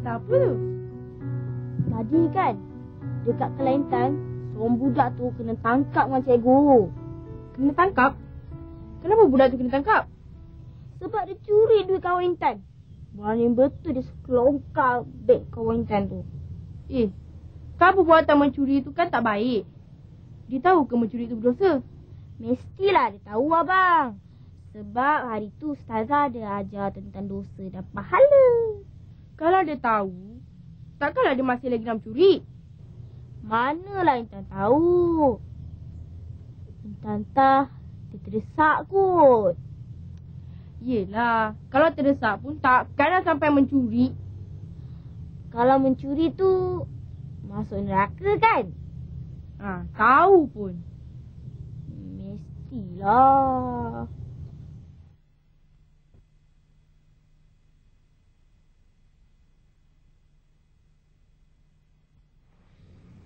Cerita apa tu? Tadi kan, dekat Kelantan, seorang budak tu kena tangkap dengan cikgu. Kena tangkap? Kenapa budak tu kena tangkap? Sebab dia curi duit kawan Intan. Berani betul dia sekelongkar beg kawan Intan tu. Kan perbuatan mencuri tu kan tak baik. Dia tahu ke mencuri tu berdosa? Mestilah dia tahu abang. Sebab hari tu Ustazah dia ajar tentang dosa dan pahala. Kalau dia tahu, takkanlah dia masih lagi nak mencuri? Manalah Intan tahu. Intan dia terdesak kot. Yelah, kalau terdesak pun takkanlah sampai mencuri. Kalau mencuri tu masuk neraka kan? Tahu pun. Mestilah.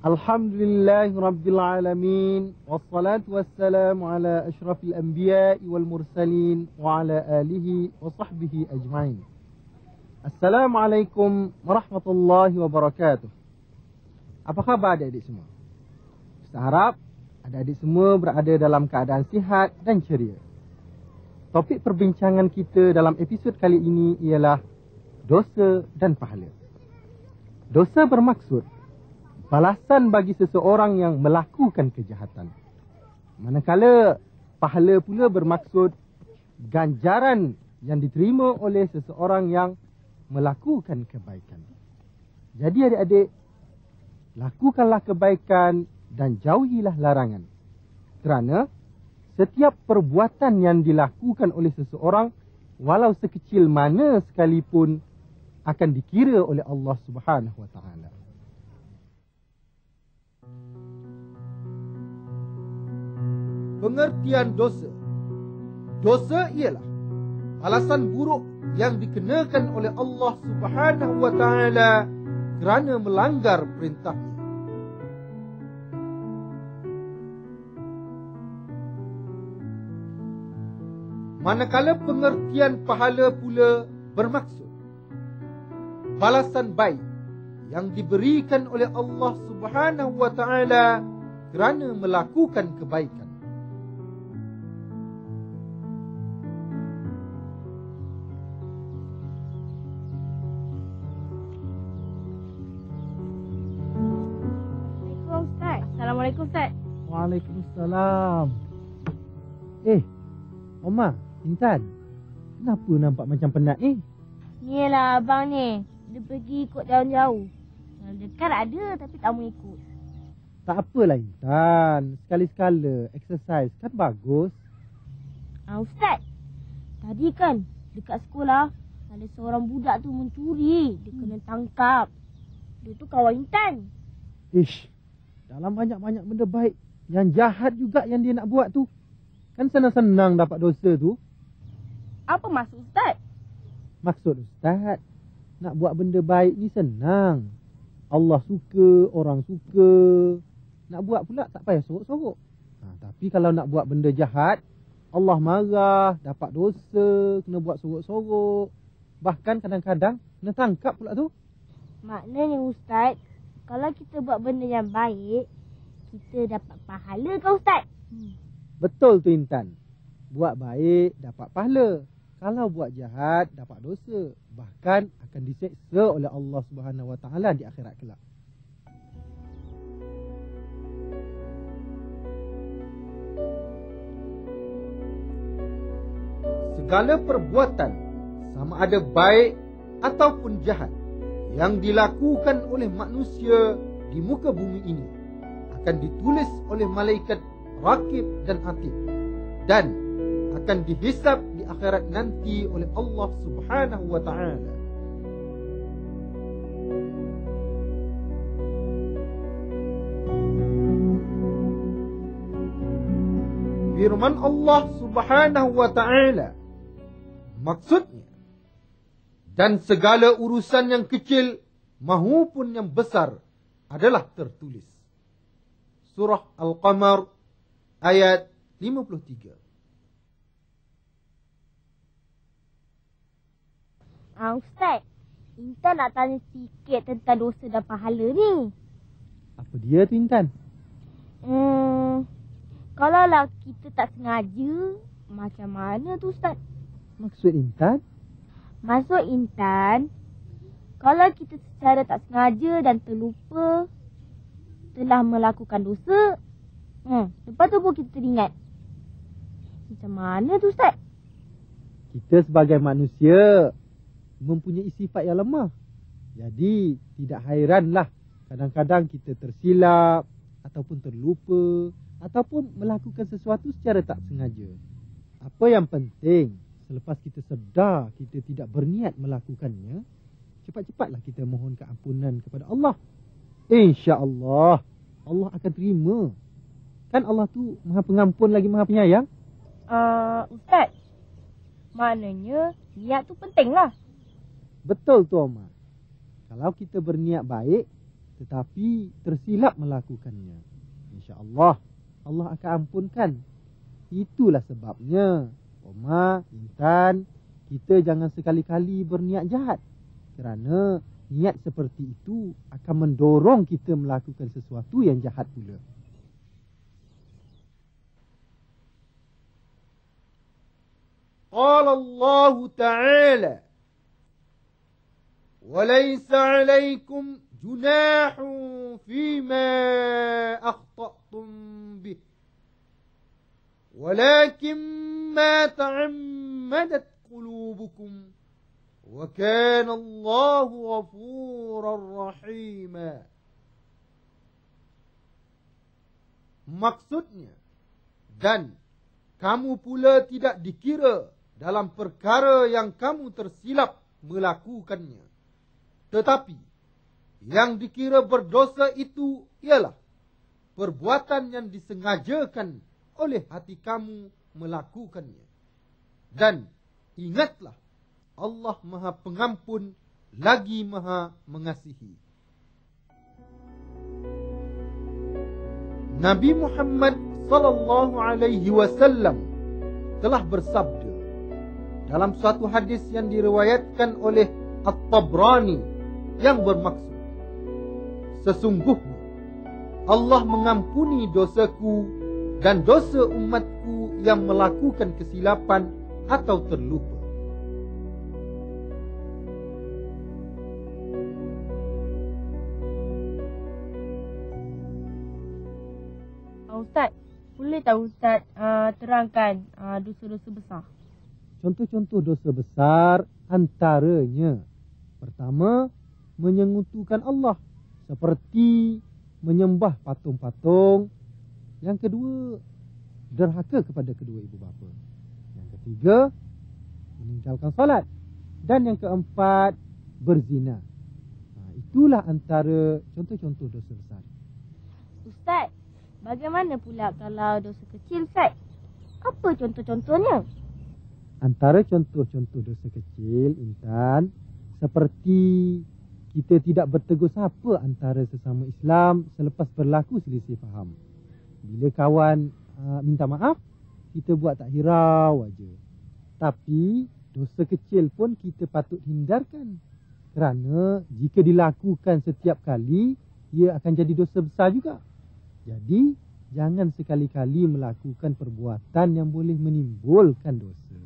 Alhamdulillahirrabbilalamin. Wassalatu wassalamu ala ashrafil anbiya wal mursalin wa ala alihi wa sahbihi ajma'in. Assalamualaikum warahmatullahi wabarakatuh. Apa khabar adik-adik semua? Saya harap adik-adik semua berada dalam keadaan sihat dan ceria. Topik perbincangan kita dalam episod kali ini ialah dosa dan pahala. Dosa bermaksud balasan bagi seseorang yang melakukan kejahatan. Manakala pahala pula bermaksud ganjaran yang diterima oleh seseorang yang melakukan kebaikan. Jadi adik-adik, lakukanlah kebaikan dan jauhilah larangan. Kerana setiap perbuatan yang dilakukan oleh seseorang, walau sekecil mana sekalipun, akan dikira oleh Allah Subhanahu Wa Taala. Pengertian dosa. Dosa ialah balasan buruk yang dikenakan oleh Allah Subhanahu Wa Taala kerana melanggar perintahnya. Manakala pengertian pahala pula bermaksud balasan baik yang diberikan oleh Allah Subhanahu Wa Taala kerana melakukan kebaikan. Assalamualaikum Ustaz. Waalaikumsalam. Omar, Intan, kenapa nampak macam penat ni? Yelah abang ni, dia pergi ikut jauh-jauh. Kalau dekat ada tapi tak mau ikut. Tak apalah Intan, sekali-sekala exercise kan bagus. Ustaz, tadi kan dekat sekolah ada seorang budak tu mencuri. Dia kena tangkap. Dia tu kawan Intan. Dalam banyak-banyak benda baik, yang jahat juga yang dia nak buat tu. Kan senang-senang dapat dosa tu. Apa maksud Ustaz? Maksud Ustaz, nak buat benda baik ni senang. Allah suka, orang suka. Nak buat pula tak payah sorok-sorok. Tapi kalau nak buat benda jahat, Allah marah, dapat dosa, kena buat sorok-sorok. Bahkan kadang-kadang kena tangkap pula tu. Maknanya Ustaz, kalau kita buat benda yang baik, kita dapat pahala ke Ustaz? Betul tu Intan. Buat baik dapat pahala. Kalau buat jahat dapat dosa. Bahkan akan diseksa oleh Allah Subhanahu Wa Taala di akhirat kelak. Segala perbuatan, sama ada baik ataupun jahat, yang dilakukan oleh manusia di muka bumi ini akan ditulis oleh malaikat Raqib dan Atid dan akan dihisab di akhirat nanti oleh Allah Subhanahu Wa Taala. Firman Allah Subhanahu Wa Taala maksudnya, dan segala urusan yang kecil mahupun yang besar adalah tertulis. Surah Al-Qamar ayat 53. Ustaz, Intan nak tanya sikit tentang dosa dan pahala ni. Apa dia tu, Intan? Kalaulah kita tak sengaja, macam mana tu Ustaz? Maksud Intan? Maksud Intan, kalau kita secara tak sengaja dan terlupa telah melakukan dosa, lepas tu pun kita teringat. Macam mana tu Ustaz? Kita sebagai manusia mempunyai sifat yang lemah. Jadi tidak hairanlah kadang-kadang kita tersilap ataupun terlupa ataupun melakukan sesuatu secara tak sengaja. Apa yang penting, selepas kita sedar kita tidak berniat melakukannya, cepat-cepatlah kita mohon keampunan kepada Allah. InsyaAllah Allah akan terima. Kan Allah tu Maha Pengampun lagi Maha Penyayang. Ustaz, maknanya niat tu penting lah. Betul tu, Omar. Kalau kita berniat baik tetapi tersilap melakukannya, InsyaAllah Allah akan ampunkan. Itulah sebabnya, Omar, Intan, kita jangan sekali-kali berniat jahat. Kerana niat seperti itu akan mendorong kita melakukan sesuatu yang jahat pula. قال الله تعالى وليس عليكم جناح فيما أخطأتم به ولكن ما تعمدت قلوبكم وكان الله غفورا رحيما. Maksudnya, dan kamu pula tidak dikira dalam perkara yang kamu tersilap melakukannya. Tetapi yang dikira berdosa itu ialah perbuatan yang disengajakan oleh hati kamu melakukannya. Dan ingatlah, Allah Maha Pengampun lagi Maha Mengasihi. Nabi Muhammad sallallahu alaihi wasallam telah bersabda dalam suatu hadis yang diriwayatkan oleh At-Tabrani yang bermaksud, sesungguhnya Allah mengampuni dosaku dan dosa umatku yang melakukan kesilapan atau terlupa. Ustaz, boleh tak Ustaz terangkan dosa-dosa besar? Contoh-contoh dosa besar antaranya, pertama, menyengutukan Allah seperti menyembah patung-patung. Yang kedua, derhaka kepada kedua ibu bapa. Yang ketiga, meninggalkan salat. Dan yang keempat, berzina. Itulah antara contoh-contoh dosa besar. Ustaz, bagaimana pula kalau dosa kecil Ustaz? Apa contoh-contohnya? Antara contoh-contoh dosa kecil, Intan, seperti kita tidak bertegur sapa antara sesama Islam selepas berlaku selisih faham. Bila kawan minta maaf, kita buat tak hirau aja. Tapi dosa kecil pun kita patut hindarkan. Kerana jika dilakukan setiap kali, ia akan jadi dosa besar juga. Jadi, jangan sekali-kali melakukan perbuatan yang boleh menimbulkan dosa.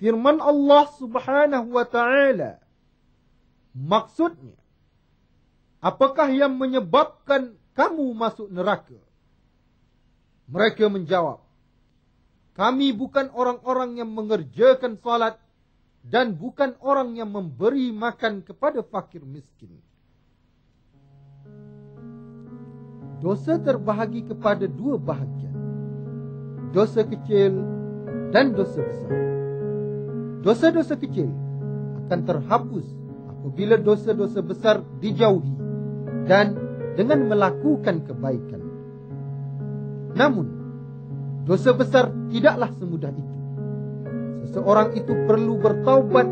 Firman Allah Subhanahu wa ta'ala, maksudnya, apakah yang menyebabkan kamu masuk neraka? Mereka menjawab, kami bukan orang-orang yang mengerjakan salat dan bukan orang yang memberi makan kepada fakir miskin. Dosa terbahagi kepada dua bahagian, dosa kecil dan dosa besar. Dosa-dosa kecil akan terhapus apabila dosa-dosa besar dijauhi dan dengan melakukan kebaikan. Namun, dosa besar tidaklah semudah itu. Seseorang itu perlu bertaubat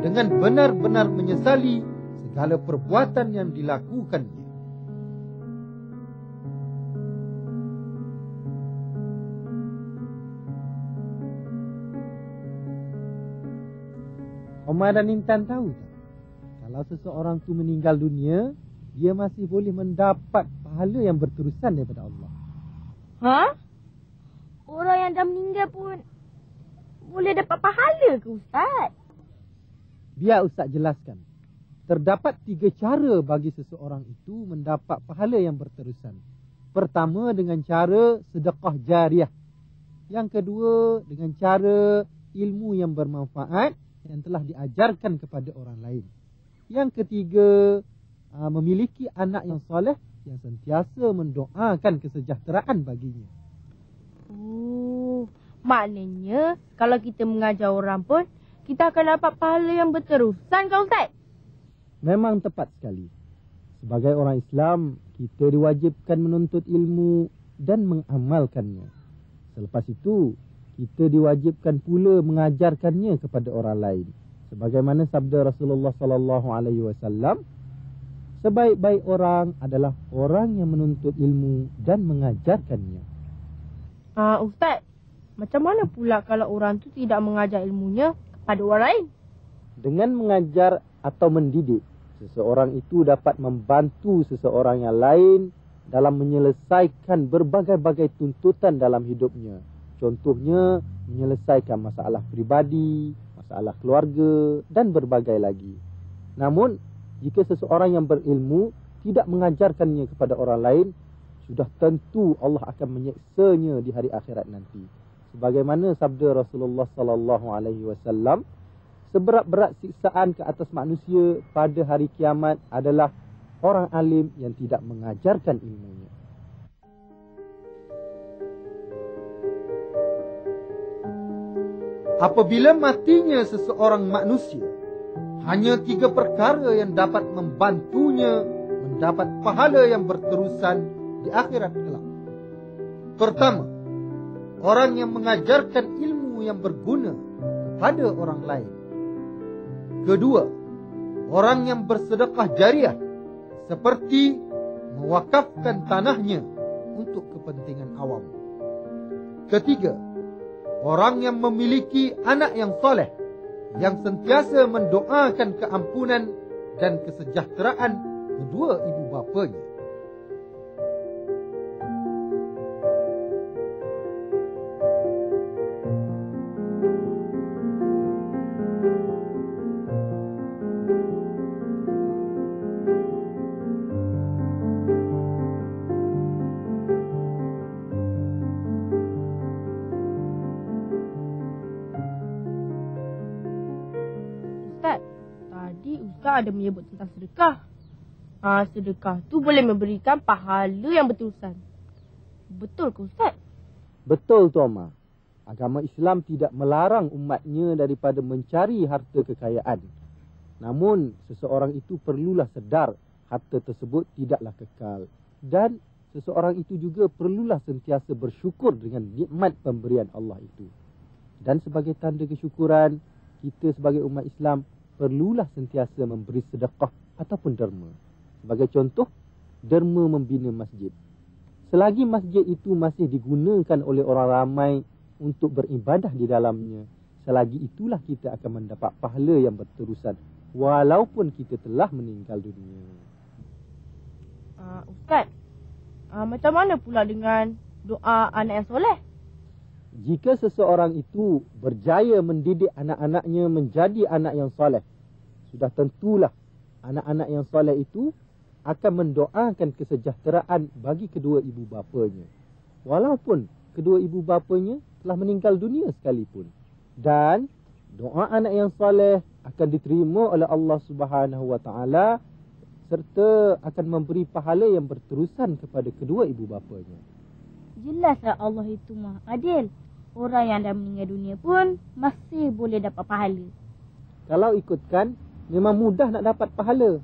dengan benar-benar menyesali segala perbuatan yang dilakukannya. Omar dan Intan tahu tak? Kalau seseorang tu meninggal dunia, dia masih boleh mendapat pahala yang berterusan daripada Allah. Ha? Orang yang dah meninggal pun boleh dapat pahala ke Ustaz? Biar Ustaz jelaskan. Terdapat 3 cara bagi seseorang itu mendapat pahala yang berterusan. Pertama dengan cara sedekah jariah. Yang kedua dengan cara ilmu yang bermanfaat yang telah diajarkan kepada orang lain. Yang ketiga, memiliki anak yang soleh yang sentiasa mendoakan kesejahteraan baginya. Oh, maknanya kalau kita mengajar orang pun, kita akan dapat pahala yang berterusan kan Ustaz? Memang tepat sekali. Sebagai orang Islam, kita diwajibkan menuntut ilmu dan mengamalkannya. Selepas itu, kita diwajibkan pula mengajarkannya kepada orang lain. Sebagaimana sabda Rasulullah SAW, sebaik-baik orang adalah orang yang menuntut ilmu dan mengajarkannya. Ustaz, macam mana pula kalau orang tu tidak mengajar ilmunya kepada orang lain? Dengan mengajar atau mendidik, seseorang itu dapat membantu seseorang yang lain dalam menyelesaikan berbagai-bagai tuntutan dalam hidupnya. Contohnya, menyelesaikan masalah pribadi, masalah keluarga dan berbagai lagi. Namun, jika seseorang yang berilmu tidak mengajarkannya kepada orang lain, sudah tentu Allah akan menyiksanya di hari akhirat nanti. Sebagaimana sabda Rasulullah SAW, seberat-berat siksaan ke atas manusia pada hari kiamat adalah orang alim yang tidak mengajarkan ilmunya. Apabila matinya seseorang manusia, hanya 3 perkara yang dapat membantunya mendapat pahala yang berterusan di akhirat kelak. Pertama, orang yang mengajarkan ilmu yang berguna kepada orang lain. Kedua, orang yang bersedekah jariah seperti mewakafkan tanahnya untuk kepentingan awam. Ketiga, orang yang memiliki anak yang soleh yang sentiasa mendoakan keampunan dan kesejahteraan kedua ibu bapanya. Ustaz ada menyebut tentang sedekah. Sedekah tu boleh memberikan pahala yang berterusan. Betul ke Ustaz? Betul tu Omar. Agama Islam tidak melarang umatnya daripada mencari harta kekayaan. Namun, seseorang itu perlulah sedar harta tersebut tidaklah kekal. Dan seseorang itu juga perlulah sentiasa bersyukur dengan nikmat pemberian Allah itu. Dan sebagai tanda kesyukuran, kita sebagai umat Islam perlulah sentiasa memberi sedekah ataupun derma. Sebagai contoh, derma membina masjid. Selagi masjid itu masih digunakan oleh orang ramai untuk beribadah di dalamnya, selagi itulah kita akan mendapat pahala yang berterusan walaupun kita telah meninggal dunia. Ustaz, macam mana pula dengan doa anak yang soleh? Jika seseorang itu berjaya mendidik anak-anaknya menjadi anak yang soleh, sudah tentulah anak-anak yang soleh itu akan mendoakan kesejahteraan bagi kedua ibu bapanya. Walaupun kedua ibu bapanya telah meninggal dunia sekalipun. Dan doa anak yang soleh akan diterima oleh Allah Subhanahu Wa Taala serta akan memberi pahala yang berterusan kepada kedua ibu bapanya. Jelaslah Allah itu mah adil. Orang yang dah meninggal dunia pun masih boleh dapat pahala. Kalau ikutkan, memang mudah nak dapat pahala.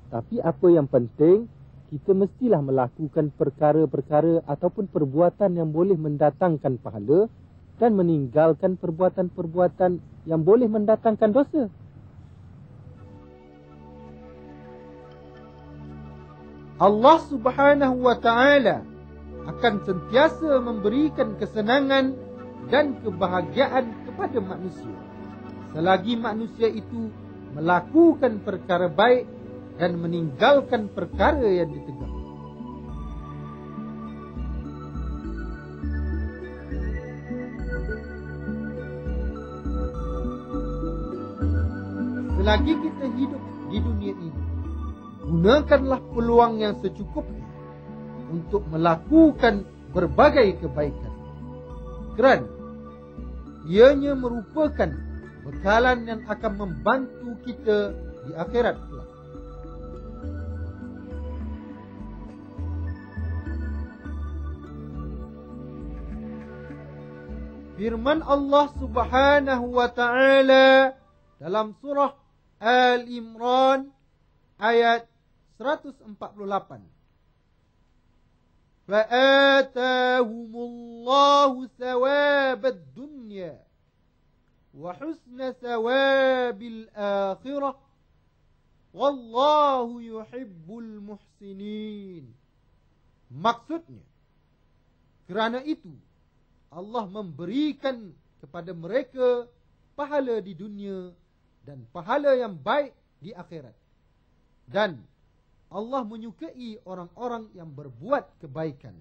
Tapi apa yang penting, kita mestilah melakukan perkara-perkara ataupun perbuatan yang boleh mendatangkan pahala dan meninggalkan perbuatan-perbuatan yang boleh mendatangkan dosa. Allah Subhanahu Wa Taala akan sentiasa memberikan kesenangan dan kebahagiaan kepada manusia selagi manusia itu melakukan perkara baik dan meninggalkan perkara yang ditegak. Selagi kita hidup di dunia ini, gunakanlah peluang yang secukupnya untuk melakukan berbagai kebaikan, kerana ianya merupakan bekalan yang akan membantu kita di akhirat kelak. Firman Allah Subhanahu wa taala dalam surah Al-Imran ayat 148. Fa'atahumullahu thawabad dunya wa husna thawabil akhirah wallahu yuhibbul muhsinin. Maksudnya, kerana itu Allah memberikan kepada mereka pahala di dunia dan pahala yang baik di akhirat. Dan Allah menyukai orang-orang yang berbuat kebaikan.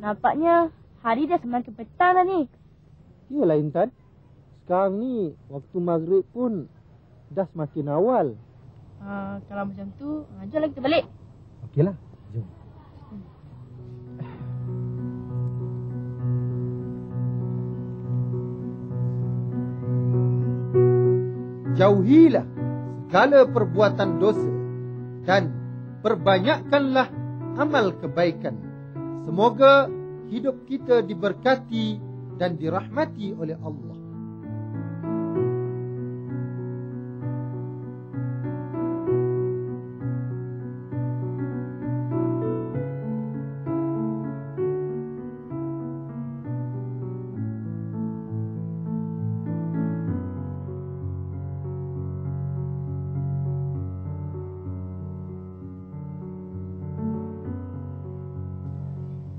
Nampaknya hari dah semakin petang dah ni. Yalah Intan. Sekarang ni waktu maghrib pun dah semakin awal. Kalau macam tu, jomlah kita balik. Okeylah, jom. Jauhilah segala perbuatan dosa dan perbanyakkanlah amal kebaikan. Semoga hidup kita diberkati dan dirahmati oleh Allah.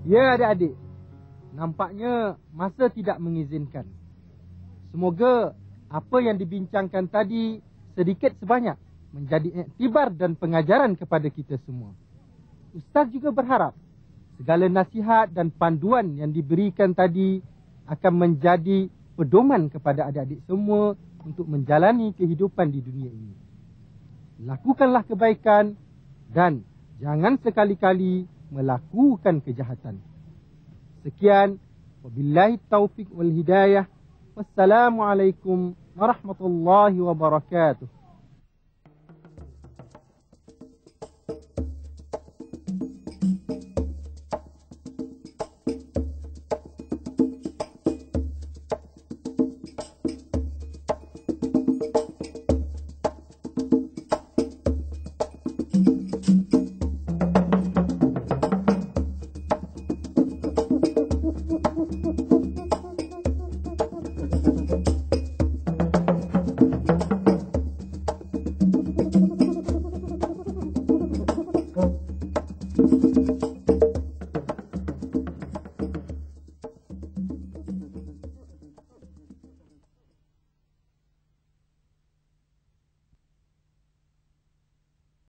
Ya adik-adik, nampaknya masa tidak mengizinkan. Semoga apa yang dibincangkan tadi sedikit sebanyak menjadi iktibar dan pengajaran kepada kita semua. Ustaz juga berharap segala nasihat dan panduan yang diberikan tadi akan menjadi pedoman kepada adik-adik semua untuk menjalani kehidupan di dunia ini. Lakukanlah kebaikan dan jangan sekali-kali melakukan kejahatan. Sekian, wabillahi taufiq wal hidayah. Wassalamualaikum warahmatullahi wabarakatuh.